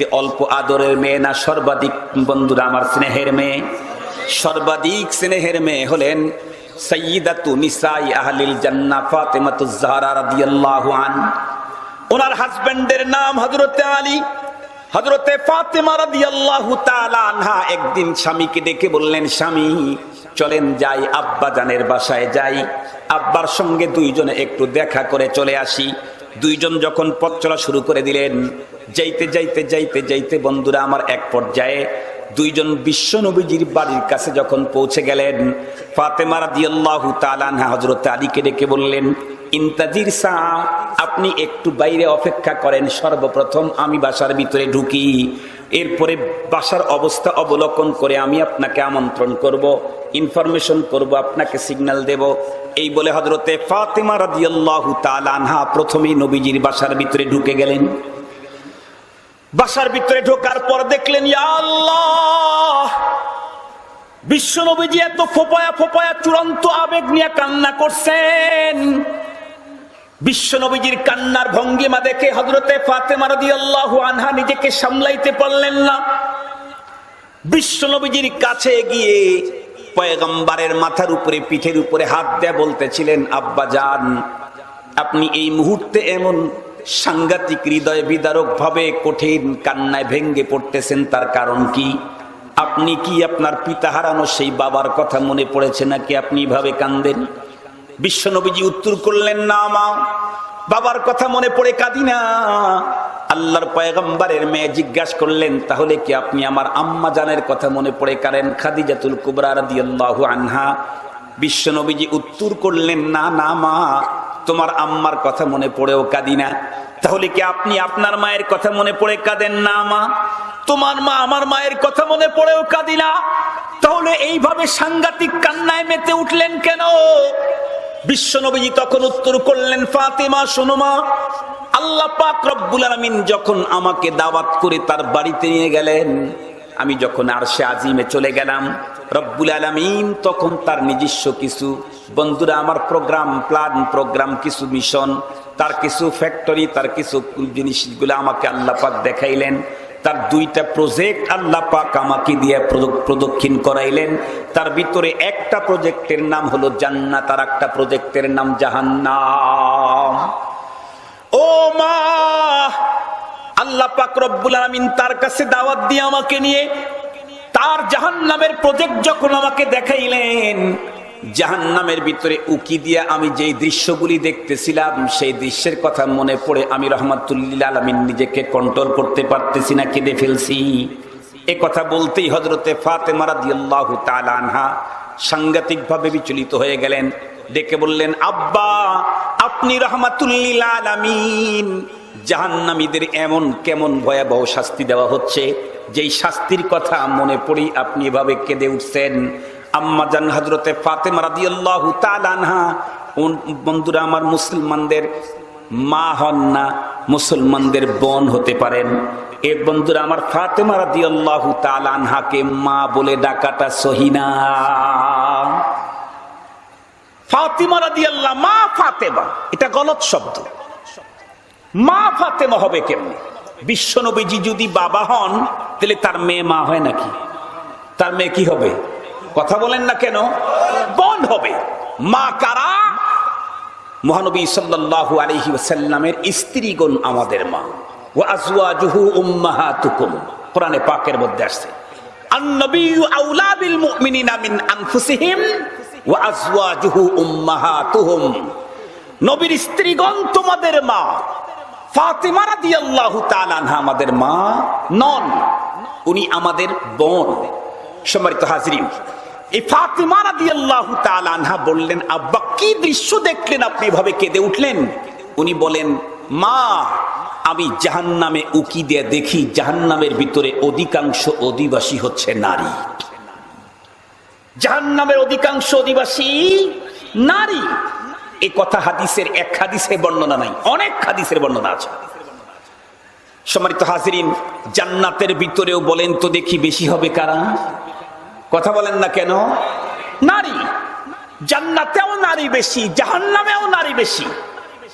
দেখতে অল্প আদরের মেয়ে না সর্বাধিক বন্ধুরা আমার স্নেহের মেয়ে? সর্বাধিক স্নেহের মেয়ে হলেন সাইয়্যিদাতু নিসাই আহলিল জান্নাহ ফাতেমাতুজ জাহরা রাদিয়াল্লাহু আনহা। ওনার হাজবেন্ডের নাম হযরতে আলী। হযরতে ফাতেমা রাদিয়াল্লাহু তাআলা আনহা একদিন স্বামীকে ডেকে বললেন, স্বামী চলেন যাই আব্বা জানের বাসায় যাই, আব্বার সঙ্গে দুইজনে একটু দেখা করে চলে আসি। দুইজন যখন পথ চলা শুরু করে দিলেন, যাইতে যাইতে যাইতে যাইতে বন্ধুরা আমার এক পর্যায়ে দুইজন বিশ্ব নবীজির বাড়ির কাছে যখন পৌঁছে গেলেন, ফাতেমা রাদিয়াল্লাহু তাআলা আনহা হযরত আলীকে ডেকে বললেন, ইন্তাজির সা, আপনি একটু বাইরে অপেক্ষা করেন, সর্বপ্রথম আমি বাসার ভিতরে ঢুকি, এরপরে বাসার অবস্থা অবলোকন করে আমি আপনাকে আমন্ত্রণ করব, ইনফরমেশন করব, আপনাকে সিগন্যাল দেব। এই বলে হযরতে ফাতেমা রাদিয়াল্লাহু তাআলা আনহা প্রথমেই নবীজির বাসার ভিতরে ঢুকে গেলেন। বাসার ভিতরে ঢোকার পর দেখলেন, ইয়া আল্লাহ, বিশ্ব নবীজি এত ফোপায়া ফোপায়া চূড়ান্ত আবেগ নিয়ে কান্না করছেন। বিশ্ব নবীজির কান্নার ভঙ্গিমা দেখে হযরতে ফাতেমা রাদিয়াল্লাহু আনহা নিজেকে সামলাইতে পারলেন না। বিশ্ব নবীজির কাছে গিয়ে পয়গম্বরের মাথার উপরে পিঠের উপরে হাত দিয়ে বলতেছিলেন, আব্বা জান, আপনি এই মুহূর্তে এমন সাংঘাতিক হৃদয় বিদারক ভাবে কঠিন কান্নায় ভেঙ্গে পড়তেছেন, তার কারণ কি? আপনি কি আপনার পিতা হারানো সেই বাবার কথা মনে পড়েছে নাকি আপনি এভাবে কান্দেন? বিশ্ব নবীজি উত্তর করলেন, না মা, বাবার কথা মনে পড়ে কাঁদি না। আল্লাহর পয়গম্বরের মেয়ে জিজ্ঞাসা করলেন, তাহলে কি আপনি আমার আম্মা জানের কথা মনে পড়ে কাঁদেন, খাদিজাতুল কুবরা রাদিয়াল্লাহু আনহা? বিশ্ব নবীজি উত্তর করলেন, না না মা, তোমার আম্মার কথা মনে পড়েও কাঁদি না। তাহলে কি আপনি আপনার মায়ের কথা মনে পড়ে কাঁদেন? না মা, তোমার মা আমার মায়ের কথা মনে পড়েও কাঁদি না। তাহলে এইভাবে সাংঘাতিক কান্নায় মেতে উঠলেন কেন? বিশ্ব নবীজি তখন উত্তর করলেন, ফাতেমা শোনো মা, আল্লাহ পাক রব্বুল আলামিন যখন আমাকে দাওয়াত করে তার বাড়িতে নিয়ে গেলেন, আমি যখন আরশে আজিমে চলে গেলাম, রব্বুল আলামিন তখন তার নিজস্ব কিছু বন্ধুরা আমার প্রোগ্রাম কিছু মিশন, তার কিছু ফ্যাক্টরি, তার কিছু জিনিসগুলো আমাকে আল্লাহ পাক দেখাইলেন। তার দুইটা প্রজেক্ট আল্লাহ পাক আমাকে দিয়ে প্রদক্ষিণ করাইলেন। তার ভিতরে একটা প্রজেক্টের নাম হলো জান্নাত, আর একটা প্রজেক্টের নাম জাহান্নাম। ও মা, আল্লাহ পাক রব্বুল আলামিন তার কাছে দাওয়াত দিয়ে আমাকে নিয়ে তার জাহান্নামের প্রজেক্ট যখন আমাকে দেখাইলেন, জাহান্নামের ভিতরে উকি দিয়ে আমি যেই দৃশ্যগুলি দেখতেছিলাম, সেই দৃশ্যের কথা মনে পড়ে আমি রহমাতুল্লিল আলামিন নিজেকে কন্ট্রোল করতে পারতেছি না, কেঁদে ফেলছি। এ কথা বলতেই হযরতে ফাতেমা রাদিয়াল্লাহু তাআলা আনহা সাংঘাতিক ভাবে বিচলিত হয়ে গেলেন। ডেকে বললেন, আব্বা, আপনি রহমাতুল্লিল আলামিন, জাহান্নামীদের এমন কেমন ভয়াবহ শাস্তি দেওয়া হচ্ছে, যেই শাস্তির কথা মনে পড়েই আপনি এভাবে কেঁদে উঠছেন। আম্মা জান হযরতে ফাতেমা রাদিয়াল্লাহু তাআলা আনহা, বন্ধুরা আমার, মুসলমানদের মা হন না, মুসলমানদের বোন হতে পারেন। এ বন্ধুরা আমার, ফাতেমা রাদিয়াল্লাহু তাআলা আনহাকে মা বলে ডাকাটা সহি না। ফাতেমা রাদিয়াল্লাহু, মা ফাতেমা, এটা গলত শব্দ। মা ফাতেমা হবে কেমন? বিশ্ব নবীজি যদি বাবা হন, তাহলে তার মেয়ে মা হয় নাকি? তার মেয়ে কি হবে? কথা বলেন না কেন? বোন হবে। মা কারা? মহানবী সাল্লাল্লাহু আলাইহি ওয়াসাল্লামের স্ত্রীগণ আমাদের মা। ওয়া আজওয়াজুহু উম্মাহাতুকুম, কোরআনে পাকের মধ্যে আসছে, আন-নবিয়্যু আউলা বিল মুমিনিনা মিন আনফুসিহিম ওয়া আজওয়াজুহু উম্মাহাতুহুম। নবীর স্ত্রীগণ তোমাদের মা। ফাতেমা রাদিয়াল্লাহু তাআলা আনহা আমাদের মা নন, উনি আমাদের বোন। সম্মানিত হাজরিন, এই ফাতেমা রাদিয়াল্লাহু তাআলা আনহা বললেন, আব্বা কি দৃশ্য দেখলেন আপনি এভাবে কেঁদে উঠলেন? উনি বলেন, মা, আমি জাহান্নামে উকি দিয়ে দেখি জাহান্নামের ভিতরে অধিকাংশ অধিবাসী হচ্ছে নারী। জাহান্নামের অধিকাংশ অধিবাসী নারী। এই কথা হাদিসের এক হাদিসে বর্ণনা নাই, অনেক হাদিসের বর্ণনা আছে। সম্মানিত হাজরিন, জান্নাতের ভিতরেও বলেন তো দেখি বেশি হবে কারা? কথা বলেন না কেন? নারী। জান্নাতেও নারী বেশি, জাহান্নামেও নারী বেশি।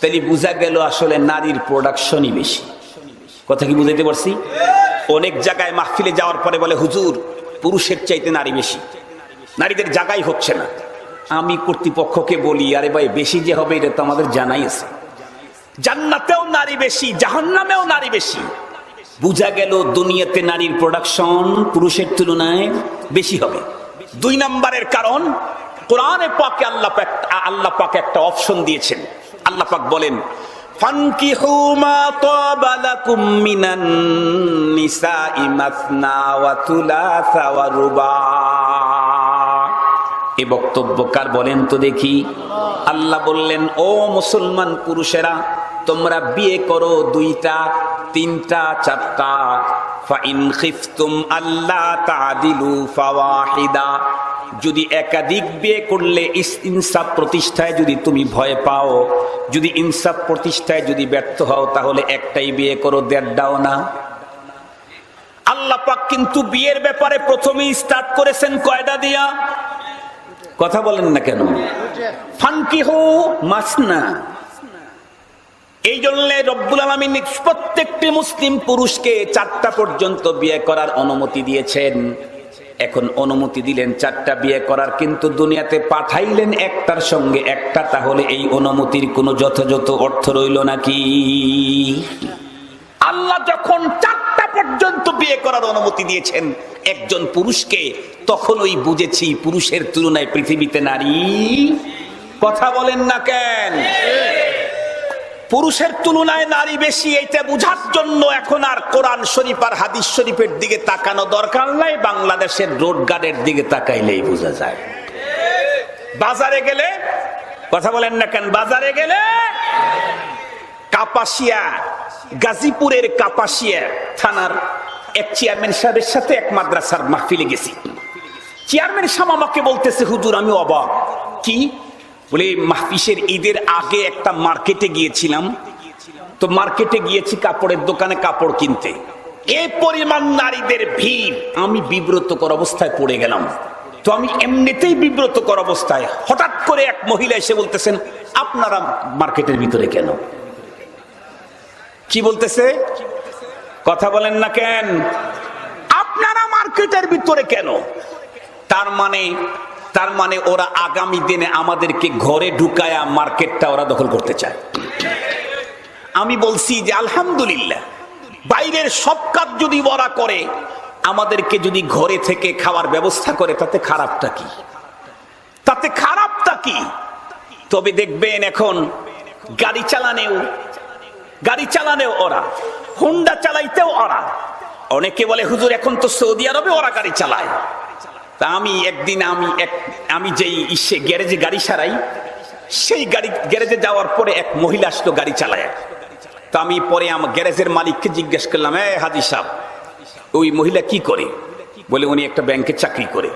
তাহলে বোঝা গেল আসলে নারীর প্রোডাকশনই বেশি। কথা কি বুঝাইতে পারছি? অনেক জায়গায় মাহফিলে যাওয়ার পরে বলে, হুজুর পুরুষের চাইতে নারী বেশি, নারীদের জায়গাই হচ্ছে না। আমি কর্তৃপক্ষকে বলি, আরে ভাই বেশি যে হবে এটা তো আমাদের জানাই আছে, জান্নাতেও নারী বেশি, জাহান্নামেও নারী বেশি। বুঝা গেল দুনিয়াতে নারীর প্রোডাকশন পুরুষের তুলনায় বেশি হবে। 2 নম্বরের কারণ, কোরআনে পাকে আল্লাহ পাক একটা অপশন দিয়েছেন। আল্লাহ পাক বলেন, ফানকিহু মা তাবা লাকুম মিনান নিসাই মাসনা ওয়া থুলাসা ওয়া রুবা। এ বক্তব্য কার বলেন তো দেখি? আল্লাহ বললেন, ও মুসলমান পুরুষেরা, তোমরা বিয়ে করো 2টা, 3টা, 4টা। ফাইন খিফতুম আল্লা তাদিলু ফাওয়াহিদা। যদি একাধিক বিয়ে করলে ইনসাফ প্রতিষ্ঠায় যদি তুমি ভয় পাও, যদি ইনসাফ প্রতিষ্ঠায় যদি ব্যর্থ হও, তাহলে একটাই বিয়ে করো, 1.5টাও না। আল্লাহ পাক কিন্তু বিয়ের ব্যাপারে প্রথমেই স্টার্ট করেছেন কয়টা দিয়া? কথা বলেন না কেন? ফানকিহু মাসনা। এই জন্য রব্বুল আলামিন প্রত্যেকটি মুসলিম পুরুষকে 4টা পর্যন্ত বিয়ে করার অনুমতি দিয়েছেন। এখন অনুমতি দিলেন 4টা বিয়ে করার, কিন্তু দুনিয়াতে পাঠাইলেন একটার সঙ্গে একটা। তাহলে এই অনুমতির কোনো যথাযথ অর্থ রইল নাকি? আল্লাহ যখন 4টা পর্যন্ত বিয়ে করার অনুমতি দিয়েছেন একজন পুরুষকে, তখন ওই বুঝেছি পুরুষের তুলনায় পৃথিবীতে নারী। কথা বলেন না কেন? পুরুষের তুলনায় নারী বেশি, এইটা বুঝার জন্য এখন আর কোরআন শরীফ আর হাদিস শরীফের দিকে তাকানো দরকার নাই। বাংলাদেশের রোড গার্ডের দিকে তাকাইলেই বোঝা যায়। বাজারে গেলে, কথা বলেন না কেন, বাজারে গেলে কাপাসিয়া, গাজীপুরের কাপাসিয়া থানার এক চেয়ারম্যান সাহেবের সাথে এক মাদ্রাসার মাহফিলে গেছি। চেয়ারম্যান সাহেব আমাকে বলতেছে, হুজুর আমি অবাক। কি বলে? মাহফিলের ঈদের আগে একটা মার্কেটে গিয়েছিলাম, তো মার্কেটে গিয়েছি কাপড়ের দোকানে কাপড় কিনতে। এই পরিমাণ নারীদের ভিড়, আমি বিব্রতকর অবস্থায় পড়ে গেলাম। তো আমি এমনিতেই বিব্রতকর অবস্থায়, হঠাৎ করে এক মহিলা এসে বলতেছেন, আপনারা মার্কেটের ভিতরে কেন? কি বলতেছে? কথা বলেন না কেন? আপনারা মার্কেটের ভিতরে কেন? তার মানে ওরা আগামী দিনে আমাদেরকে ঘরে ঢুকায়া মার্কেটটা ওরা দখল করতে চায়। আমি বলছি যে আলহামদুলিল্লাহ, বাইরের সব কাজ যদি ওরা করে, আমাদেরকে যদি ঘরে থেকে খাওয়ার ব্যবস্থা করে, তাতে খারাপটা কি? তাতে খারাপটা কি? তবে দেখবেন এখন গাড়ি চালানেও ওরা, হুন্ডা চালাইতেও ওরা। অনেকে বলে, হুজুর এখন তো সৌদি আরবে ওরা গাড়ি চালায়। তা আমি একদিন আমি যেই গ্যারেজে গাড়ি সারাই, সেই গ্যারেজে যাওয়ার পরে এক মহিলা আসলো গাড়ি চালায়। তা আমি পরে আমার গ্যারেজের মালিককে জিজ্ঞেস করলাম, হাজি সাহেব, ওই মহিলা কি করে? বলে, উনি একটা ব্যাংকে চাকরি করে।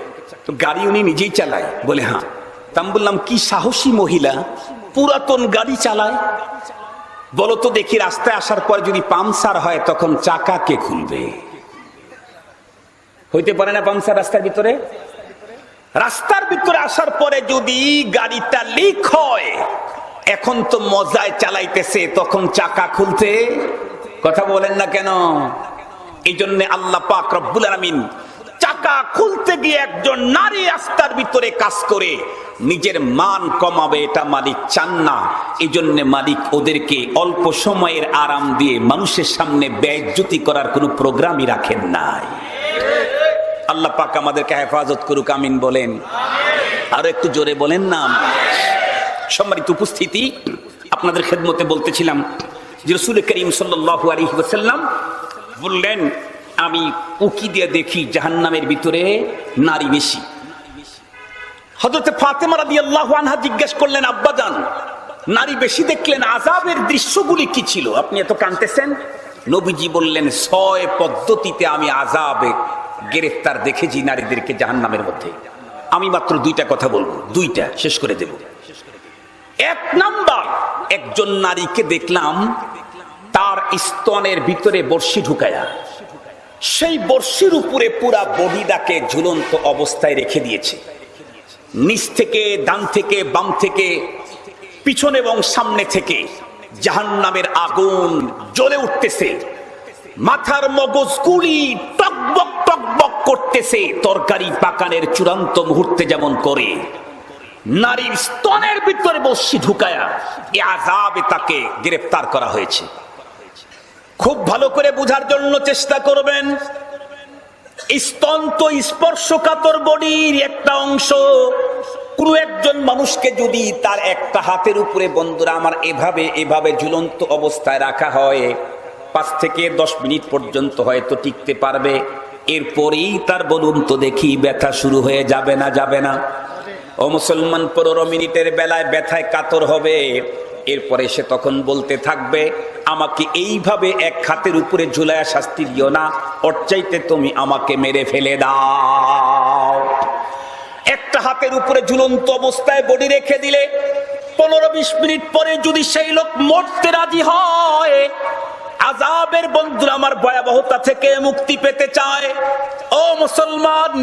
তো গাড়ি উনি নিজেই চালায়? বলে হ্যাঁ। তা আমি বললাম, কি সাহসী মহিলা, পুরাতন গাড়ি চালায়। বলো তো দেখি, রাস্তায় আসার পর যদি পাংচার হয় তখন চাকা কে খুলবে? হইতে পারে না পাংচার রাস্তার ভিতরে? রাস্তার ভিতরে আসার পরে যদি গাড়িটা লিক হয়, এখন তো মজায় চালাইতেছে, তখন চাকা খুলতে কথা বলেন না কেন? এই জন্য আল্লাহ পাক রব্বুল আলামিন চাকা খুলতে গিয়ে একজন নারী রাস্তার ভিতরে কাজ করে নিজের মান কমাবে, এটা মালিক চান না। এই জন্য মালিক ওদেরকে অল্প সময়ের আরাম দিয়ে মানুষের সামনে বেইজ্জতি করার কোনো প্রোগ্রামই রাখেন নাই। আল্লাহ পাক আমাদেরকে হেফাজত করুক, আমিন বলেন। আরো একটু জোরে বলেন না। সম্মানিত উপস্থিতি, আপনাদের খেদমতে বলতেছিলাম যে রাসূল করিম সাল্লাল্লাহু আলাইহি ওয়াসাল্লাম বললেন, আমি উকি দিয়ে দেখি জাহান্নামের ভিতরে নারী বেশি। হযরত ফাতেমা রাদিয়াল্লাহু আনহা জিজ্ঞেস করলেন, আব্বাজান নারী বেশি দেখলেন, আযাবের দৃশ্যগুলি কি ছিল? আপনি এত কাঁদতেছেন। নবীজি বললেন, 6 পদ্ধতিতে আমি আযাবে গ্রেফতার দেখেছি নারীদেরকে জাহান্নামের মধ্যে। আমি মাত্র 2টা কথা বলবো, 2টা শেষ করে দেব। 1 নাম্বার, একজন নারীকে দেখলাম তার স্তনের ভিতরে বর্ষি ঢুকায়া, সেই বর্ষির উপরে পুরা বডিটাকে ঝুলন্ত অবস্থায় রেখে দিয়েছে। নিচ থেকে, ডান থেকে, বাম থেকে, পিছনে এবং সামনে থেকে জাহান্নামের আগুন জ্বলে উঠতেছে। মাথার মগজগুলি টকবক টকবক করতেছে তরকারি পাকানের চূড়ান্ত মুহূর্তে যেমন করে, নারীর স্তনের ভিতরে বর্শি ঢুকায়া এই আযাবে তাকে গ্রেফতার করা হয়েছে। খুব ভালো করে বোঝার জন্য চেষ্টা করবেন। স্তন তো স্পর্শকাতর বডির একটা অংশ। কোন একজন মানুষকে যদি তার একটা হাতের উপরে, বন্ধুরা আমার, এভাবে এভাবে ঝুলন্ত অবস্থায় রাখা হয়, 5 থেকে 10 মিনিট পর্যন্ত হয়তো টিকতে পারবে। এরপরেই তার, বলুন তো দেখি, ব্যথা শুরু হয়ে যাবে না? যাবে না? ও মুসলমান, 15 মিনিটের বেলায় ব্যথায় কাতর হবে। এরপরে সে তখন বলতে থাকবে, আমাকে এইভাবে এক হাতের উপরে ঝুলায়া শাস্তি দিও না, ওর চাইতে তুমি আমাকে মেরে ফেলে দাও। একটা হাতের উপরে ঝুলন্ত অবস্থায় বডি রেখে দিলে 15-20 মিনিট পরে যদি সেই লোক মরতে রাজি হয়, আযাবের, বন্ধুরা আমার, ভয়াবহতা থেকে মুক্তি পেতে চায়, ও মুসলমান,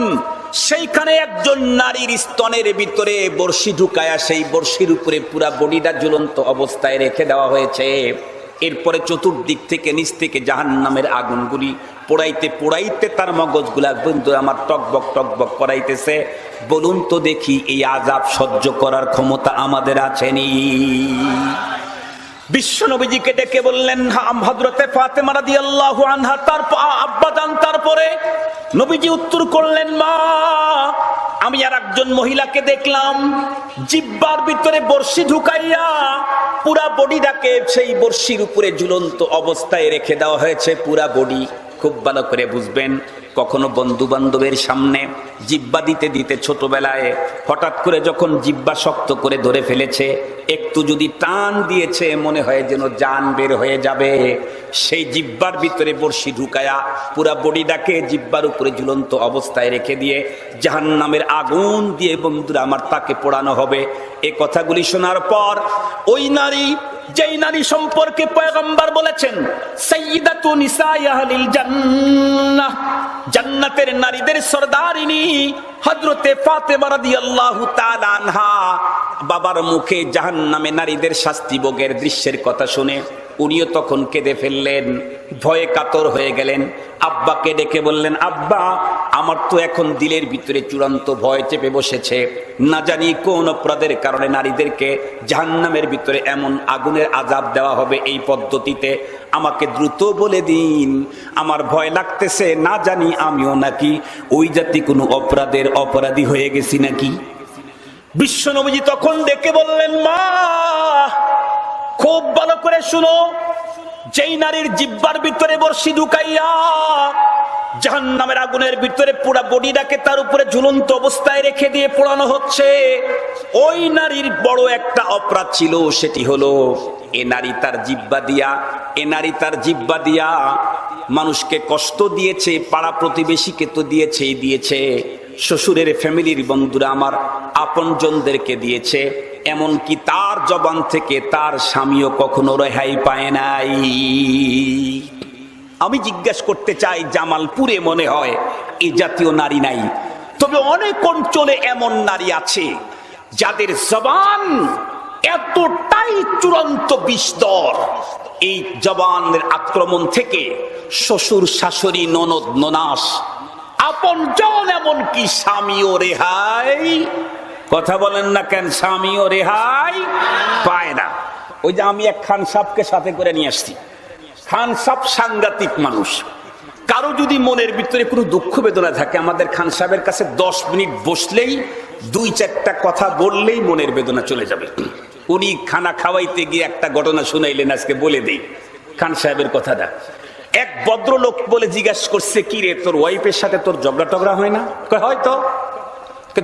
সেইখানে একজন নারীর স্তনের ভিতরে বর্শি ঢুকায়া সেই বর্শির উপরে পুরা বডিটা ঝুলন্ত অবস্থায় রেখে দেওয়া হয়েছে। এরপরে চতুর্দিক থেকে, নিচ থেকে জাহান্নামের আগুনগুলি পোড়াইতে পোড়াইতে তার মগজগুলা, বন্ধু আমার, টকবক টকবক করাইতেছে। বলুন তো দেখি, এই আযাব সহ্য করার ক্ষমতা আমাদের আছেনি? বিশ্ব নবীজিকে ডেকে বললেন, হযরতে ফাতেমা রাদিয়াল্লাহু আনহা তার আব্বাজান। তারপরে নবীজি উত্তর করলেন, মা, আমি আর একজন মহিলাকে দেখলাম জিহ্বার ভিতরে বর্শি ঢুকাইয়া পুরা বডিটাকে সেই বর্শির উপরে ঝুলন্ত অবস্থায় রেখে দেওয়া হয়েছে, পুরা বডি। খুব ভালো করে বুঝবেন, কখনো বন্ধু বান্ধবের সামনে জিহ্বা দিতে দিতে ছোটবেলায় হঠাৎ করে যখন জিহ্বা শক্ত করে ধরে ফেলেছে, একটু যদি টান দিয়েছে, মনে হয় যেন জান বের হয়ে যাবে, সেই জিহ্বার ভিতরে বর্শি ঢুকায়া পুরা বডিটাকে জিহ্বার উপরে ঝুলন্ত অবস্থায় রেখে দিয়ে জাহান্নামের আগুন দিয়ে, বন্ধুরা আমার, তাকে পোড়ানো হবে। এই কথাগুলি শোনার পর ওই নারী, যেই নারী সম্পর্কে পয়গম্বর বলেছেন সাইয়্যিদাতু নিসাই আহলিল জান্নাহ, জান্নাতের নারীদের সরদারিনী হযরতে ফাতেমা রাদিয়াল্লাহু তাআলা আনহা, বাবার মুখে জাহান্নামে নারীদের শাস্তি ভোগের দৃশ্যের কথা শুনে উনিও তখন কেঁদে ফেললেন, ভয়ে কাতর হয়ে গেলেন। আব্বাকে ডেকে বললেন, আব্বা, আমার তো এখন দিলের ভিতরে চূড়ান্ত ভয় চেপে বসেছে। না জানি কোন অপরাধের কারণে নারীদেরকে জাহান্নামের ভিতরে এমন আগুনের আযাব দেওয়া হবে এই পদ্ধতিতে। আমাকে দ্রুত বলে দিন, আমার ভয় লাগতেছে, না জানি আমিও নাকি ওই জাতি কোনো অপরাধের অপরাধী হয়ে গেছি নাকি। বিশ্ব নবীজি তখন ডেকে বললেন, মা, খুব ভালো করে শুনো, যেই নারীর জিহ্বার ভিতরে বর্শি ঢুকাইয়া জাহান্নামের আগুনের ভিতরে পুরা বডিটাকে তার উপরে ঝুলন্ত অবস্থায় রেখে দিয়ে পোড়ানো হচ্ছে, ওই নারীর বড় একটা অপরাধ ছিল। সেটি হলো, এ নারী তার জিহ্বা দিয়া মানুষকে কষ্ট দিয়েছে, পাড়া প্রতিবেশীকে তো দিয়েছে, শ্বশুরের ফ্যামিলির, বন্ধুরা আমার, আপনজনদেরকে দিয়েছে, এমনকি তার জবান থেকে তার স্বামীও কখনো রেহাই পায় নাই। আমি জিজ্ঞাসা করতে চাই, জামালপুরে মনে হয় এই জাতীয় নারী নাই, তবে অনেক অঞ্চলে এমন নারী আছে যাদের জবান এতটাই চূড়ান্ত বিষদর, এই জবানের আক্রমণ থেকে শ্বশুর শাশুড়ি, ননদ ননাস, আপনজন, এমনকি স্বামীও রেহাই। কথা বলেন না কেন? স্বামীও রেহাই পায় না। ওই যে আমি এক খান সাহেবকে সাথে করে নিয়ে আসছি। খান সাহেব সাংঘাতিক মানুষ। কারো যদি মনের ভিতরে কোনো দুঃখ বেদনা থাকে, আমাদের খান সাহেবের কাছে 10 মিনিট বসলেই 2-4টা কথা বললেই মনের বেদনা চলে যাবে। উনি খানা খাওয়াইতে গিয়ে একটা ঘটনা শুনাইলেন, আজকে বলে দেই খান সাহেবের কথাটা। এক ভদ্রলোক বলে জিজ্ঞাসা করছে, কি রে, তোর ওয়াইফের সাথে তোর ঝগড়া টগড়া হয় না? হয়তো।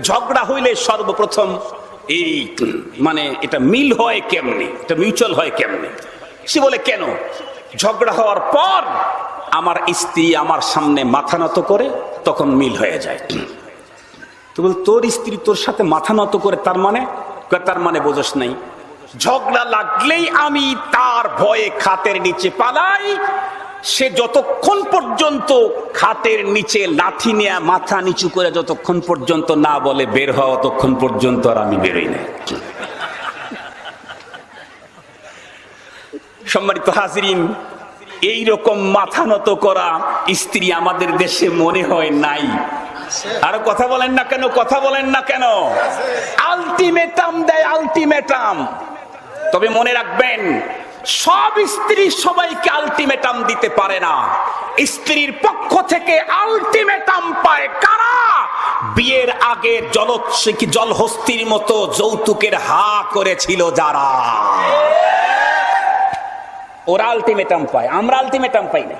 ঝগড়া হইলে সর্বপ্রথম এই এটা মিল হয় কেমনে, এটা মিউচুয়াল হয় কেমনে? সে বলে, কেন? ঝগড়া হওয়ার পর আমার স্ত্রী আমার সামনে মাথা নত করে, তখন মিল হয়ে যায়। তো বল, তোর স্ত্রী তোর সাথে মাথা নত করে, তার মানে বোঝস নাই। ঝগড়া লাগলেই আমি তার ভয়ে খাটের নিচে পালাই। সে যতক্ষণ পর্যন্ত খাটের নিচে লাঠি নিয়ে মাথা নিচু করে যতক্ষণ পর্যন্ত না বলে বের হওয়া, ততক্ষণ পর্যন্ত আর আমি বেরোই না। সম্মানিত হাজিরিন, এইরকম মাথা নত করা স্ত্রী আমাদের দেশে মনে হয় নাই। আর কথা বলেন না কেন, কথা বলেন না কেন? আলটিমেটাম দেয়, আলটিমেটাম। তবে মনে রাখবেন, সব স্ত্রী সবাইকে আলটিমেটাম দিতে পারে না। স্ত্রীর পক্ষ থেকে আলটিমেটাম পায় কারা? বিয়ের আগে জলহস্তির মতো যৌতুকের হা করেছিল যারা, ওরা আলটিমেটাম পায়, আমরা আলটিমেটাম পাই না।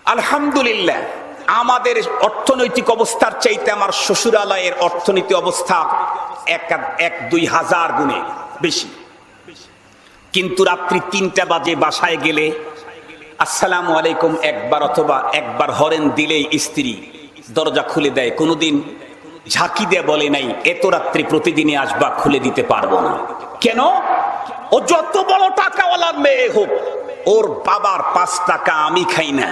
আলহামদুলিল্লাহ, আমাদের অর্থনৈতিক অবস্থার চাইতে আমার শ্বশুরালয়ের অর্থনৈতিক অবস্থা 1-2 হাজার গুণে বেশি। কিন্তু রাত্রি 3টা বাজে বাসায় গেলে আসসালামু আলাইকুম একবার অথবা একবার হরেন দিলেই স্ত্রী দরজা খুলে দেয়। কোনোদিন ঝাঁকি দিয়ে বলে নাই এত রাত্রি প্রতিদিনই আসবা, খুলে দিতে পারবো না। কেন? ও যত বড় টাকাওয়ালার মেয়ে হোক, ওর বাবার 5 টাকা আমি খাই না।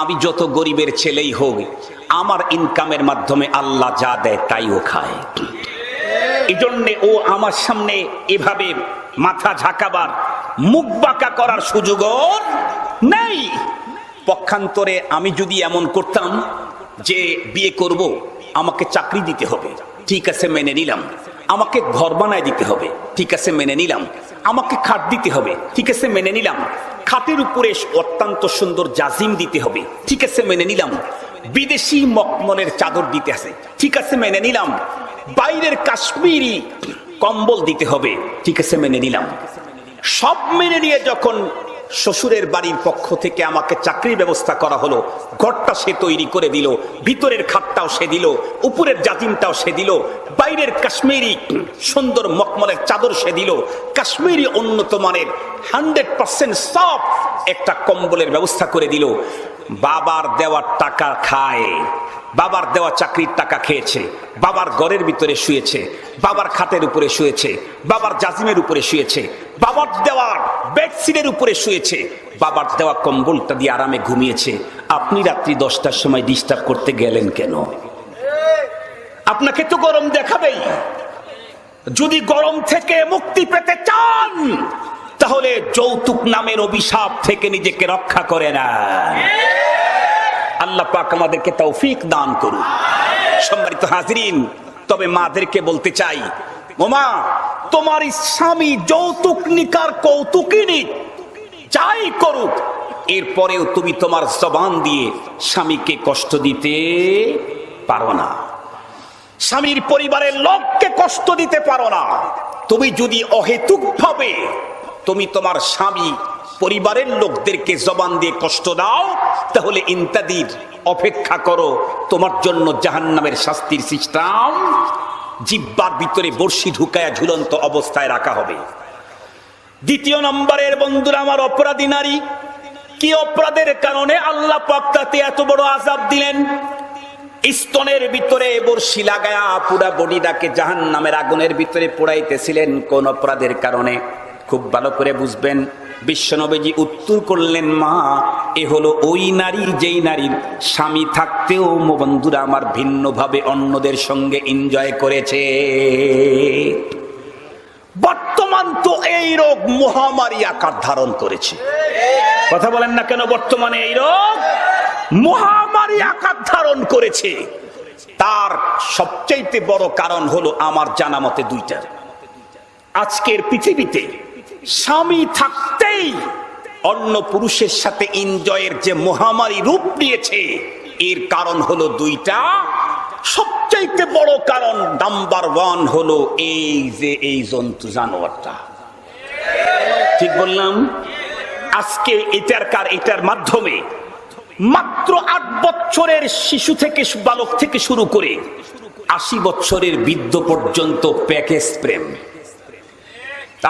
আমি যত গরিবের ছেলেই হোক, আমার ইনকামের মাধ্যমে আল্লাহ যা দেয় তাই ও খায়। এই জন্যে ও আমার সামনে এভাবে মাথা ঝাঁকাবার, মুখ বাঁকা করার সুযোগ নেই। পক্ষান্তরে আমি যদি এমন করতাম যে বিয়ে করব, আমাকে চাকরি দিতে হবে, ঠিক আছে মেনে নিলাম। আমাকে ঘর বানায় দিতে হবে, ঠিক আছে মেনে নিলাম। আমাকে খাট দিতে হবে, ঠিক আছে মেনে নিলাম। খাটের উপরে অত্যন্ত সুন্দর জাজিম দিতে হবে, ঠিক আছে মেনে নিলাম। বিদেশি মখমলের চাদর দিতে আছে, ঠিক আছে মেনে নিলাম। বাইরের কাশ্মীরি কম্বল দিতে হবে, ঠিক আছে মেনে নিলাম। সব মেনে নিয়ে যখন শ্বশুরের বাড়ির পক্ষ থেকে আমাকে চাকরির ব্যবস্থা করা হলো, ঘরটা সে তৈরি করে দিল, ভিতরের খাটটাও সে দিল, উপরের জাজিমটাও সে দিল, বাইরের কাশ্মীরি সুন্দর মখমলের চাদর সে দিল, কাশ্মীরি উন্নত মানের 100% সফট একটা কম্বলের ব্যবস্থা করে দিল। বাবার দেওয়ার টাকা খায়, বাবার দেওয়া চাকরির টাকা খেয়েছে, বাবার ঘরের ভিতরে শুয়েছে, বাবার খাটের উপরে শুয়েছে, বাবার জাজিমের উপরে শুয়েছে, বাবার দেওয়া বেডশিটের উপরে শুয়েছে, বাবার দেওয়া কম্বলটা দিয়ে আরামে ঘুমিয়েছে। আপনি রাত্রি 10টার সময় ডিস্টার্ব করতে গেলেন কেন? আপনাকে তো গরম দেখাবেই। যদি গরম থেকে মুক্তি পেতে চান, তাহলে যৌতুক নামের অভিশাপ থেকে নিজেকে রক্ষা করে না। আল্লাহ পাক আমাদেরকে তৌফিক দান করুন। সম্মানিত হাজিরিন, তবে মাদেরকে বলতে চাই, ওমা, তোমার স্বামী যৌতুক নিকার কৌতুকিনী যাই করুক, এরপরেও তুমি তোমার জবান দিয়ে স্বামীকে কষ্ট দিতে পারো না, স্বামীর পরিবারের লোককে কষ্ট দিতে পারো না। তুমি যদি অহেতুক ভাবে তুমি তোমার স্বামী পরিবারের লোকদেরকে জবান দিয়ে কষ্ট দাও, তাহলে ইন্তাদির অপেক্ষা করো, তোমার জন্য জাহান্নামের শাস্তির সিস্টেম জিহ্বার ভিতরে বর্ষি ঢুকায়া ঝুলন্ত অবস্থায় রাখা হবে। দ্বিতীয় নম্বরের বন্ধুরা আমার, অপরাধী নারী। কি অপরাধের কারণে আল্লাহ পাক তাতে এত বড় আযাব দিলেন? স্তনের ভিতরে বর্ষি লাগায়া পুরা বডিটাকে জাহান্নামের আগুনের ভিতরে পোড়াইতেছিলেন। কোন অপরাধের কারণে? খুব ভালো করে বুঝবেন। বিশ্বনবীজি উত্তর করলেন, মা, এ হলো ওই নারী যেই নারীর স্বামী থাকতেও বন্ধুরা আমার ভিন্নভাবে অন্যদের সঙ্গে এনজয় করেছে। বর্তমান তো এই রোগ মহামারী আকার ধারণ করেছে। কথা বলেন না কেন? বর্তমানে এই রোগ মহামারী আকার ধারণ করেছে। তার সবচাইতে বড় কারণ হলো আমার জানা মতে 2টা। আজকের পৃথিবীতে স্বামী থাকতেই অন্য পুরুষের সাথে এনজয়ের যে মহামারী রূপ নিয়েছে, এর কারণ হলো 2টা। সবচাইতে বড় কারণ নাম্বার 1 হলো এই যে এই জন্তু জানোয়ারটা। ঠিক বললাম? আজকে এটার মাধ্যমে মাত্র 8 বছরের শিশু থেকে, বালক থেকে শুরু করে 80 বছরের বৃদ্ধ পর্যন্ত প্যাকেজ প্রেম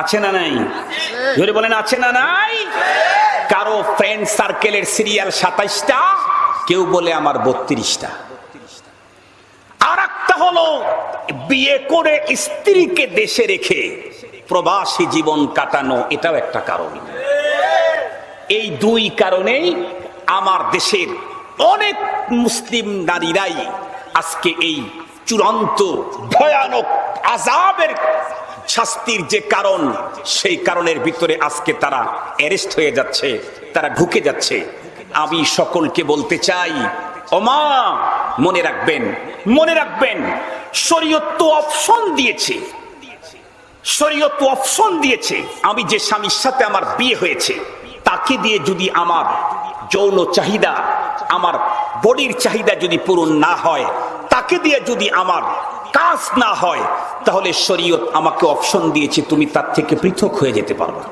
আছে না নাই? ধরে বলেন আছে না নাই? কারো ফ্রেন্ড সার্কেলের সিরিয়াল 27টা, কেউ বলে আমার 32টা। আর একটা হলো বিয়ে করে স্ত্রীকে দেশে রেখে প্রবাসী জীবন কাটানো, এটাও একটা কারণ। এই 2 কারণেই আমার দেশের অনেক মুসলিম নারীরাই আজকে এই চূড়ান্ত ভয়ানক আযাবের শাস্তির যে কারণ, সেই কারণের ভিতরে আজকে তারা অ্যারেস্ট হয়ে যাচ্ছে, তারা ঢুকে যাচ্ছে। আমি সকলকে বলতে চাই, ওমা মনে রাখবেন, মনে রাখবেন, শরীয়ত তো অপশন দিয়েছে, শরীয়ত তো অপশন দিয়েছে। আমি যে স্বামীর সাথে আমার বিয়ে হয়েছে, তাকে দিয়ে যদি আমার যৌন চাহিদা, আমার বডির চাহিদা যদি পূরণ না হয়, তাকে দিয়ে যদি আমার কাজ না হয়, তাহলে শরীয়ত আমাকে অপশন দিয়েছে তুমি তার থেকে পৃথক হয়ে যেতে পারবে।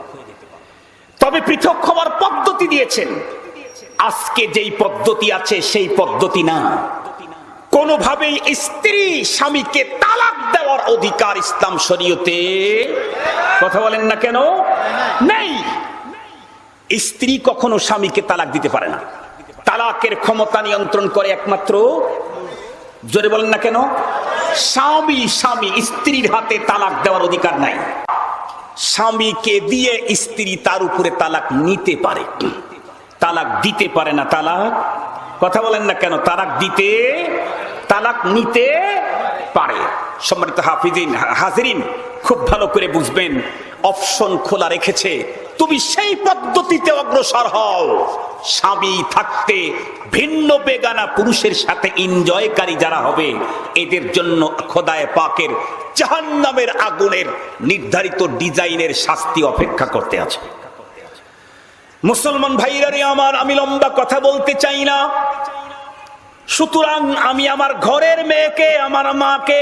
তবে পৃথক হওয়ার পদ্ধতি দিয়েছেন। আজকে যেই পদ্ধতি আছে সেই পদ্ধতি না। কোনোভাবেই স্ত্রী স্বামীকে তালাক দেওয়ার অধিকার ইসলাম শরীয়তে, কথা বলেন না কেন, নেই। স্ত্রী কখনো স্বামীকে তালাক দিতে পারে না। তালাকের ক্ষমতা নিয়ন্ত্রণ করে একমাত্র, জোরে বলেন না কেন, স্বামী। স্বামী স্ত্রীর হাতে তালাক দেওয়ার অধিকার নাই। স্বামীকে দিয়ে স্ত্রী তার উপরে তালাক নিতে পারে, তালাক দিতে পারে না। তালাক, কথা বলেন না কেন, তালাক দিতে, তালাক নিতে পারে। সম্মানিত হাজিরিন, খুব ভালো করে বুঝবেন, অপশন খোলা রেখেছে। তুমি সেই পদ্ধতিতে অগ্রসর হও। স্বামী থাকতে ভিন্ন বেগানা পুরুষের সাথে এনজয়কারী যারা হবে, এদের জন্য খোদায়ে পাকের জাহান্নামের আগুনের নির্ধারিত ডিজাইনের শাস্তি অপেক্ষা করতে আছে। মুসলমান ভাইরা রে আমার, আমি লম্বা কথা বলতে চাই না। সুতরাং আমি আমার ঘরের মেয়েকে, আমার মাকে,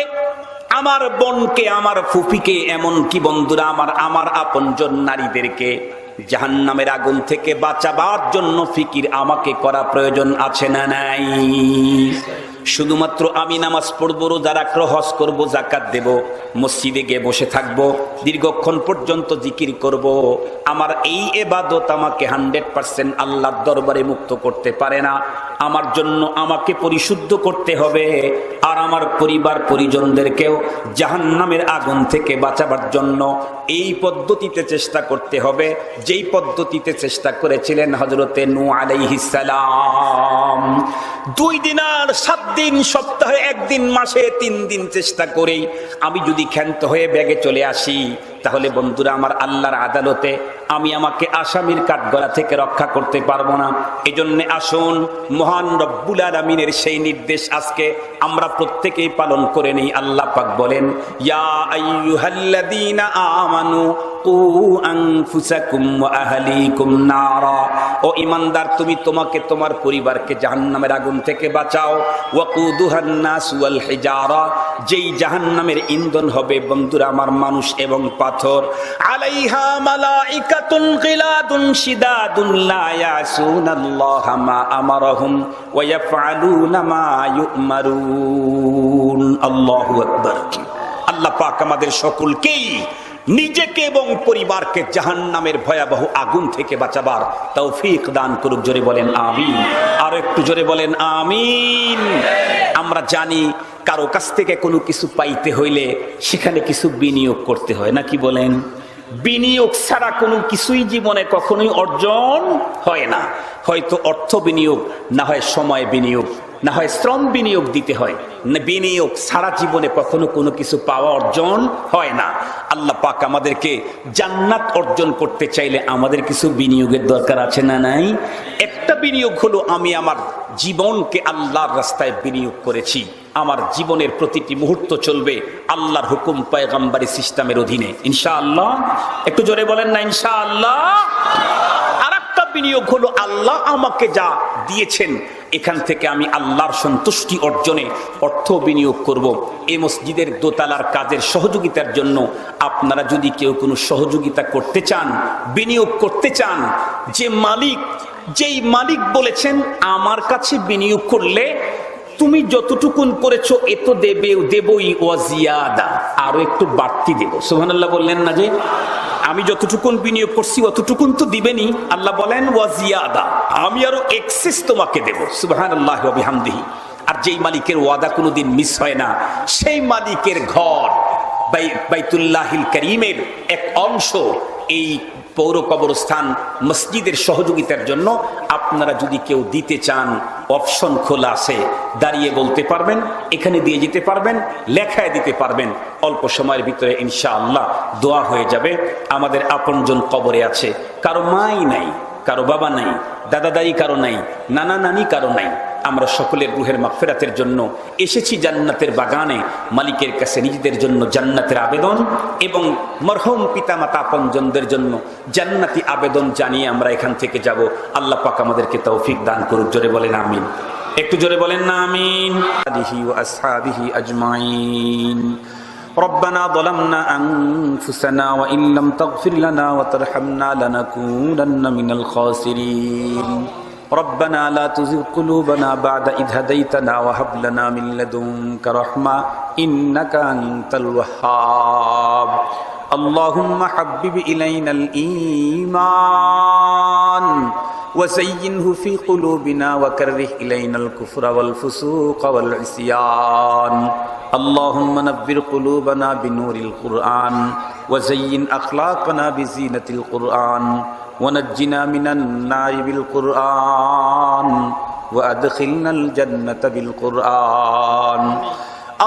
আমার বোনকে, আমার ফুফিকে, এমনকি বন্ধুরা আমার আপনজন নারীদেরকে জাহান্নামের আগুন থেকে বাঁচাবার জন্য ফিকির আমাকে করা প্রয়োজন আছে না নাই? শুধুমাত্র আমি নামাজ পড়বো, রোজা রাখবো, হজ করবো, যাকাত দেব, মসজিদে গিয়ে বসে থাকবো, দীর্ঘক্ষণ পর্যন্ত জিকির করব, আমার এই ইবাদত আমাকে 100% আল্লাহর দরবারে মুক্ত করতে পারে না। আমার জন্য আমাকে পরিশুদ্ধ করতে হবে, আর আমার পরিবার পরিজনদেরকেও জাহান্নামের আগুন থেকে বাঁচাবার জন্য এই পদ্ধতিতে চেষ্টা করতে হবে, যেই পদ্ধতিতে চেষ্টা করেছিলেন হযরতে নূহ আলাইহিস সালাম। 2 দিন আর 7 দিন, সপ্তাহে 1 দিন, মাসে 3 দিন চেষ্টা করেই আমি যদি ক্ষান্ত হয়ে ব্যাগে চলে আসি, তাহলে বন্ধুরা আমার আল্লাহর আদালতে আমি আমাকে আসামির কাঠগড়া থেকে রক্ষা করতে পারবো না। এজন্য আসুন, মহান রব্বুল আলামিনের সেই নির্দেশ আজকে আমরা প্রত্যেকেই পালন করে নেই। আল্লাহ পাক বলেন, ইয়া আইয়ুহাল্লাযীনা আমানু কু আনফুসাকুম ওয়া আহলিকুম নারা, ও ঈমানদার, তুমি তোমাকে তোমার পরিবারকে জাহান্নামের আগুন থেকে বাঁচাও। ওয়াকুদুহান নাস ওয়াল হিজারা, যেই জাহান্নামের ইন্ধন হবে বন্ধুরা আমার মানুষ এবং পাথর। আলাইহা মালাইকাতুন গিলাদুন শিদাদুন লা ইয়াসুনাল্লাহা মা আমারাহুম ওয়া ইয়াফআলুনা মা ইউমারুন। আল্লাহু আকবার। আল্লাহ পাক আমাদের সকলকেই নিজেকে এবং পরিবারকে জাহান্নামের ভয়াবহ আগুন থেকে বাঁচাবার তৌফিক দান করুক। জোরে বলেন আমিন। আর একটু জোরে বলেন আমিন। আমরা জানি কারো কাছ থেকে কোনো কিছু পাইতে হইলে সেখানে কিছু বিনিয়োগ করতে হয়, নাকি বলেন? বিনিয়োগ ছাড়া কোনো কিছুই জীবনে কখনোই অর্জন হয় না। হয়তো অর্থ বিনিয়োগ, না হয় সময় বিনিয়োগ, না হয় শ্রম বিনিয়োগ দিতে হয়। বিনিয়োগ ছাড়া জীবনে কখনো কোনো কিছু পাওয়া অর্জন হয় না। আল্লাহ পাক আমাদেরকে জান্নাত অর্জন করতে চাইলে আমাদের কিছু বিনিয়োগের দরকার আছে না নাই? একটা বিনিয়োগ হলো আমি আমার জীবনকে আল্লাহর রাস্তায় বিনিয়োগ করেছি। আমার জীবনের প্রতিটি মুহূর্ত চলবে আল্লাহর হুকুম পয়গম্বরী সিস্টেমের অধীনে, ইনশাআল্লাহ। একটু জোরে বলেন না ইনশাআল্লাহ। আর একটা বিনিয়োগ হলো আল্লাহ আমাকে যা দিয়েছেন এখান থেকে আমি আল্লাহর সন্তুষ্টি অর্জনে অর্থ বিনিয়োগ করব। এই মসজিদের দোতলার কাজের সহযোগিতার জন্য আপনারা যদি কেউ কোনো সহযোগিতা করতে চান, বিনিয়োগ করতে চান, যেই মালিক বলেছেন আমার কাছে বিনিয়োগ করলে তুমি যতটুকুন করেছো এত দেবই ওয়াজিয়াদা, আরো একটু বাড়তি দেব। সুবহানাল্লাহ বললেন না যে আমি যতটুকুন বিনিয়োগ করছি অতটুকুন তো দিবেনি। আল্লাহ বলেন ওয়াজিয়াদা, আমি আরো এক্সেস তোমাকে দেব। সুবহানাল্লাহ ওয়া বিহামদিহি। আর যেই মালিকের ওয়াদা কোনোদিন মিস হয় না, সেই মালিকের ঘর বাইতুল্লাহিল কারীমের এক অংশ এই পৌর কবরস্থান মসজিদের সহযোগিতার জন্য আপনারা যদি কেউ দিতে চান, অপশন খোলা আছে, দাঁড়িয়ে বলতে পারবেন, এখানে দিয়ে যেতে পারবেন, লেখায় দিতে পারবেন। অল্প সময়ের ভিতরে ইনশাআল্লাহ দোয়া হয়ে যাবে। আমাদের আপনজন কবরে আছে, কারো মাই নাই, কারো বাবা নাই, দাদা দাদি কারো নাই, নানা নানি কারো নাই। আমরা সকলের রুহের মাগফিরাতের জন্য এসেছি জান্নাতের বাগানে, মালিকের কাছে নিজেদের জন্য জান্নাতের আবেদন এবং মরহুম পিতামাতা আপনজনদের জন্য জান্নাতি আবেদন জানিয়ে আমরা এখান থেকে যাব। আল্লাহ পাক আমাদেরকে তৌফিক দান করুক। জোরে বলেন আমিন। একটু জোরে বলেন না আমিন। আলিহি ওয়া আসহাবিহি আজমাইন। ربنا ظلمنا أنفسنا وإن لم تغفر لنا وترحمنا لنكونن من الخاسرين ربنا لا تزغ قلوبنا بعد إذ هديتنا وهب لنا من لدنك رحمة إنك أنت الوهاب اللهم حبب إلينا الإيمان وزينه في قلوبنا وكره إلينا الكفر والفسوق والعصيان اللهم نبر قلوبنا بنور القرآن وزين أخلاقنا بزينة القرآن ونجنا من النار بالقرآن وأدخلنا الجنة بالقرآن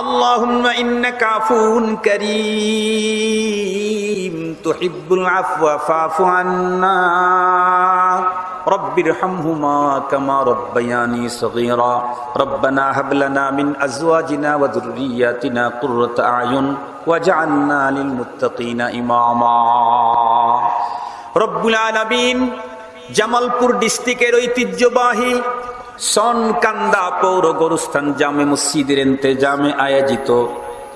اللهم إنك عفو كريم تحب العفو فاعف عنا رب ارحمهما كما ربياني صغيرا ربنا هب لنا من أزواجنا وذرياتنا قرة أعين واجعلنا للمتقين إماما রব্বুল আলামিন জামালপুর ডিস্ট্রিক্টের ঐতিহ্যবাহী সনকান্দা পৌর গোরস্থান জামে মসজিদের ইন্তেজামে আয়োজিত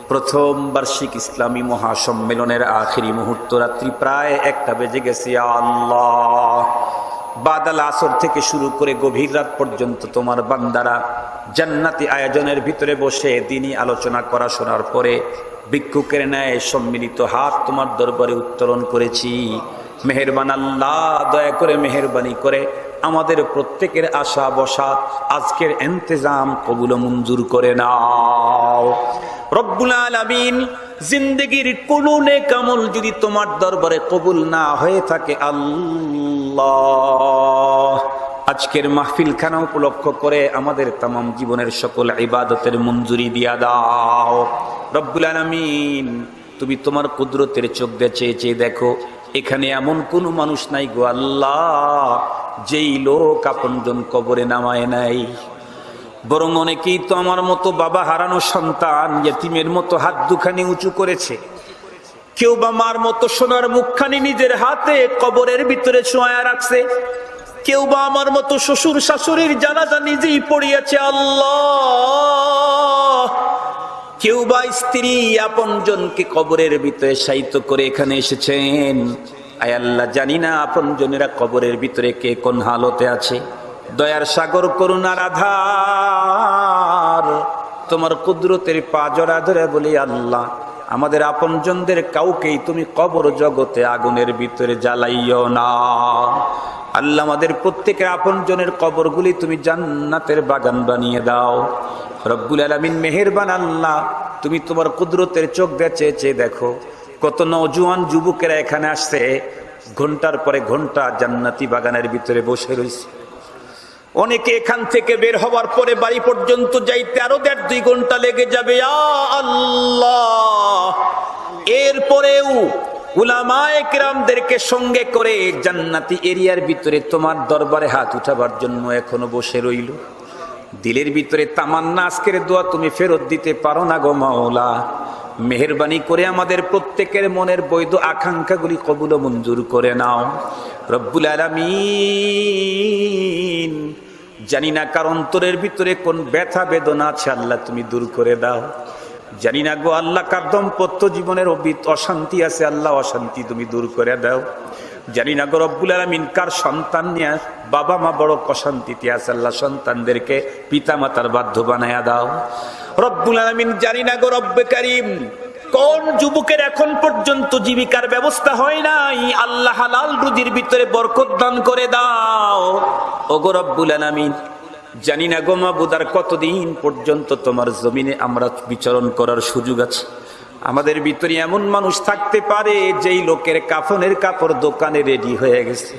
প্রথম বার্ষিক ইসলামী মহাসম্মেলনের আখেরি মুহূর্ত, রাত্রি প্রায় 1টা বেজে গেছে। আল্লাহ, বাদাল আসর থেকে শুরু করে গভীর রাত পর্যন্ত তোমার বান্দারা জান্নাতি আয়োজনের ভিতরে বসে দিনই আলোচনা করা শোনার পরে ভিক্ষুকের ন্যায় সম্মিলিত হাত তোমার দরবারে উত্তোলন করেছি। মেহেরবান আল্লাহ, দয়া করে মেহেরবানি করে আমাদের প্রত্যেকের আশা বসা আজকের ইন্তেজাম কবুল মঞ্জুর করে নাও রব্বুল আলামিন। জিন্দেগির কোনো নেক আমল যদি তোমার দরবারে কবুল না হয়ে থাকে আল্লাহ, আজকের মাহফিল খানা উপলক্ষ করে আমাদের তামাম জীবনের সকল ইবাদতের মঞ্জুরি দিয়া দাও রব্বুল আলামিন। তুমি তোমার কুদরতের চোখ দিয়ে চেয়ে চেয়ে দেখো, এখানে এমন কোন মানুষ নাই গো আল্লাহ যেই লোক আপনজন কবরে নামায় নাই, বরং অনেকেই তো আমার মতো বাবা হারানো সন্তান ইয়েতিমের মতো হাত দুখানি উঁচু করেছে, কেউ বা মার মতো সোনার মুখখানি নিজের হাতে কবরের ভিতরে ছোঁয়া রাখছে, কেউ বা আমার মতো শ্বশুর শাশুড়ির জানাজা নিজেই পড়িয়াছে আল্লাহ, কেউ বা স্ত্রী আপনজনকে কবরের ভিতরে শায়িত করে এখানে এসেছেন। আয় আল্লাহ, জানি না আপনজনেরা কবরের ভিতরে কে কোন হালতে আছে। দয়ার সাগর করুণার আধার তোমার কুদরতের পাজরা ধরে বলি আল্লাহ, আমাদের আপনজনদের কাউকেই তুমি কবর জগতে আগুনের ভিতরে জ্বালাইও না আল্লাহ। আমাদের প্রত্যেকের আপনজনের কবরগুলি তুমি জান্নাতের বাগান বানিয়ে দাও রব্বুল আলামিন। মেহেরবান আল্লাহ, তুমি তোমার কুদরতের চোখ দিয়ে চেয়ে চেয়ে দেখো, কত নওজোয়ান যুবকেরা এখানে আসছে, ঘন্টার পরে ঘন্টা জান্নাতি বাগানের ভিতরে বসে রয়েছে। অনেকে এখান থেকে বের হওয়ার পরে বাড়ি পর্যন্ত যাইতে আরো 1.5-2 ঘন্টা লেগে যাবে। আল্লাহ, এরপরেও উলামায়ে কেরামদেরকে সঙ্গে করে জান্নাতি এরিয়ার ভিতরে তোমার দরবারে হাত উঠাবার জন্য এখনো বসে রইল। দিলের ভিতরে তামান্না, আজকের দোয়া তুমি ফেরত দিতে পারো না গো মাওলা। মেহেরবানি করে আমাদের প্রত্যেকের মনের বৈধ আকাঙ্ক্ষাগুলি কবুল মঞ্জুর করে নাও রব্বুল আলামিন। জানি না কার অন্তরের ভিতরে কোন ব্যথা বেদনা আছে, আল্লাহ তুমি দূর করে দাও। জানি না গো আল্লাহ কার দাম্পত্য জীবনের অশান্তি আছে, আল্লাহ অশান্তি তুমি দূর করে দাও। জানি না গো রব্বুল আলামিন কার সন্তান নিয়ে বাবা মা বড় অশান্তিতে আছে, আল্লাহ সন্তানদেরকে পিতা মাতার বাধ্য বানায়া দাও রব্বুল আলামিন। জানি না গো রব্বে কারীম কোন যুবকের এখন পর্যন্ত জীবিকার ব্যবস্থা হয় নাই, আল্লাহ হালাল রুজির ভিতরে বরকত দান করে দাও ওগো রব্বুল আলামিন। জানি না গো মাবুদ আর কতদিন পর্যন্ত তোমার জমিনে আমরা বিচরণ করার সুযোগ আছে, আমাদের ভিতরে এমন মানুষ থাকতে পারে যেই লোকের কাফনের কাপড় দোকানে রেডি হয়ে গেছে।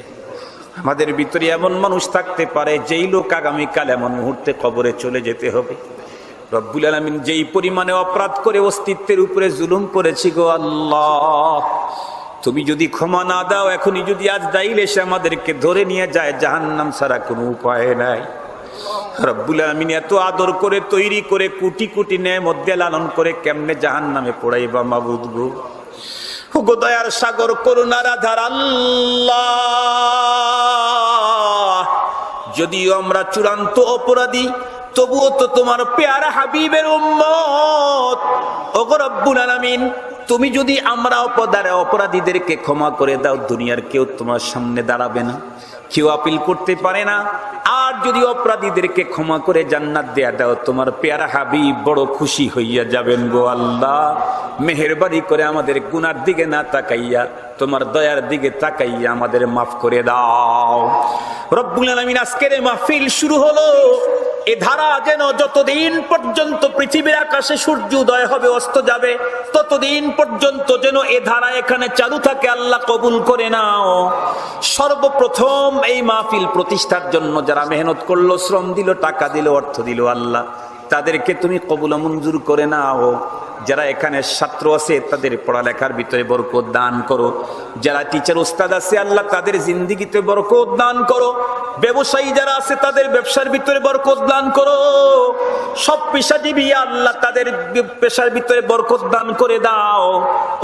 আমাদের ভিতরে এমন মানুষ থাকতে পারে যেই লোক আগামীকাল এমন মুহূর্তে কবরে চলে যেতে হবে। রব্বুল আলামিন যেই পরিমাণে অপরাধ করে অস্তিত্বের উপরে জুলুম করেছি গো আল্লাহ, তুমি যদি ক্ষমা না দাও, এখনই যদি আজরাইল এসে আমাদেরকে ধরে নিয়ে যায়, জাহান্নাম ছাড়া কোনো উপায় নাই। রব্বুল আলামিন এত আদর করে তৈরি করে কোটি কোটি নেয়ামত দিয়ে লালন করে কেমনে জাহান্নামে পোড়াইবা মাবুদ গো। ওগো দয়ার সাগর করুণার আধার আল্লাহ, যদিও আমরা চূড়ান্ত অপরাধী, তবুও তো তোমার পেয়ারা হাবিবের উম্মত। ওগো রব্বুল আলামিন, তুমি যদি আমরা অপরাধীদেরকে ক্ষমা করে দাও, দুনিয়ার কেউ তোমার সামনে দাঁড়াবে না, কেউ আপিল করতে পারে না। আর যদি অপরাধীদেরকে ক্ষমা করে জান্নাত দেয়া দাও, তোমার পেয়ারা হাবিব বড় খুশি হইয়া যাবেন গো আল্লাহ। মেহেরবানি করে আমাদের গুনার দিকে না তাকাইয়া তোমার দয়ার দিকে তাকাইয়া আমাদের মাফ করে দাও। রব্বুল আলামিন, আজকের মাহফিল শুরু হলো, এ ধারা যেন যতদিন পর্যন্ত পৃথিবীর আকাশে সূর্য উদয় হবে অস্ত যাবে, ততদিন পর্যন্ত যেন এ ধারা এখানে চালু থাকে। আল্লাহ কবুল করে নাও। সর্বপ্রথম এই মাহফিল প্রতিষ্ঠার জন্য যারা মেহনত করলো, শ্রম দিল, টাকা দিল, অর্থ দিল, আল্লাহ তাদেরকে তুমি কবুল মঞ্জুর করে নাও। যারা এখানে ছাত্র আছে তাদের পড়ালেখার ভিতরে বরকত দান করো। যারা টিচার ওস্তাদ আছে আল্লাহ তাদের জিন্দেগিতে বরকত দান করো। ব্যবসায়ী যারা আছে তাদের ব্যবসার ভিতরে বরকত দান করো। সব পেশাজীবী আল্লাহ তাদের পেশার ভিতরে বরকত দান করে দাও।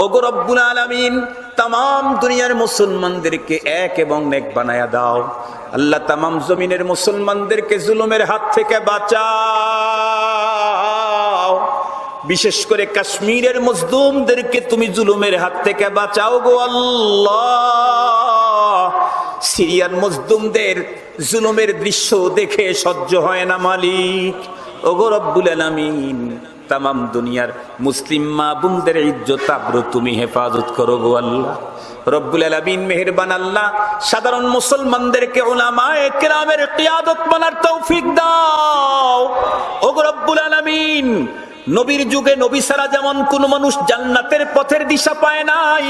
ওগো রব্বুল আলামিন, তামাম দুনিয়ার মুসলমানদেরকে এক এবং নেক বানায়া দাও। আল্লাহ তামাম জমিনের মুসলমানদেরকে জুলুমের হাত থেকে বাঁচাও। বিশেষ করে কাশ্মীরের মজলুমদেরকে তুমি জুলুমের হাত থেকে বাঁচাও গো আল্লাহ। সিরিয়ার মজলুমদের জুলুমের দৃশ্য দেখে সহ্য হয় না মালিক। ওগো রব্বুল আলামিন, তামাম দুনিয়ার মুসলিম মা বোনদের ইজ্জত আবরু তুমি হেফাজত করো গো আল্লাহ। রব্বুল আলামিন মেহেরবান আল্লাহ, সাধারণ মুসলমানদেরকে উলামায়ে কেরামের কিয়াদত মানার তৌফিক দাও। ওগো রব্বুল আলামিন, নবীর যুগে নবী ছাড়া যেমন কোন মানুষ জান্নাতের পথের দিশা পায় নাই,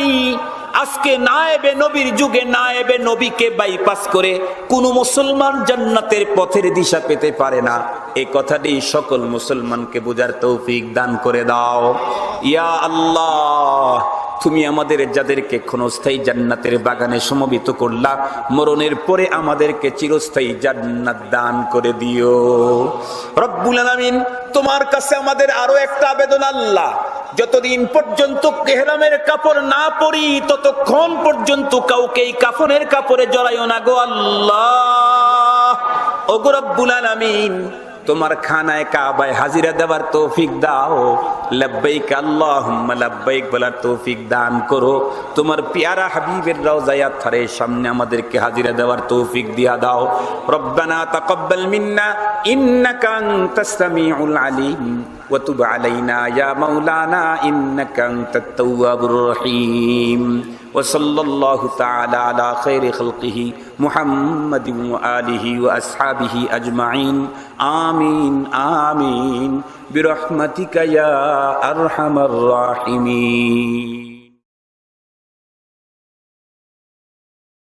আজকে নায়েবে নবীর যুগে নায়েবে নবীকে বাইপাস করে কোন মুসলমান জান্নাতের পথের দিশা পেতে পারে না। এই কথাটি সকল মুসলমানকে বোঝার তৌফিক দান করে দাও ইয়া আল্লাহ। তুমি আমাদের যাদেরকে ক্ষণস্থায়ী জান্নাতের বাগানে সমবেত করলা, মরণের পরে আমাদেরকে চিরস্থায়ী জান্নাত দান করে দিও রব্বুল আলামিন। তোমার কাছে আমাদের আরো একটা আবেদন আল্লাহ, যতদিন পর্যন্ত ইহরামের কাপড় না পরি ততক্ষণ পর্যন্ত কাউকে এই কাফনের কাপড়ে জড়াইও না গো আল্লাহ। ওগো রব্বুল আলামিন, তোমার খানায় কাবায় হাজিরা দেওয়ার তৌফিক দাও। লব্বাইক আল্লাহুম্মা লব্বাইক বলার তৌফিক দান করো। তোমার পিয়ারা হাবিবের রওজায়ে আতহারের সামনে আমাদেরকে হাজিরা দেওয়ার তৌফিক দিয়া দাও। রব্বানা তাকাব্বাল মিন্না ইন্নাকা আনতাস সামিউল আলিম ওয়া তুব আলাইনা ইয়া মাওলানা ইন্নাকা আনতাত তাওয়াবুর রহিম। وصلى الله تعالى على خير خلقه محمد وآله وأصحابه أجمعين آمين آمين برحمتك يا أرحم الراحمين.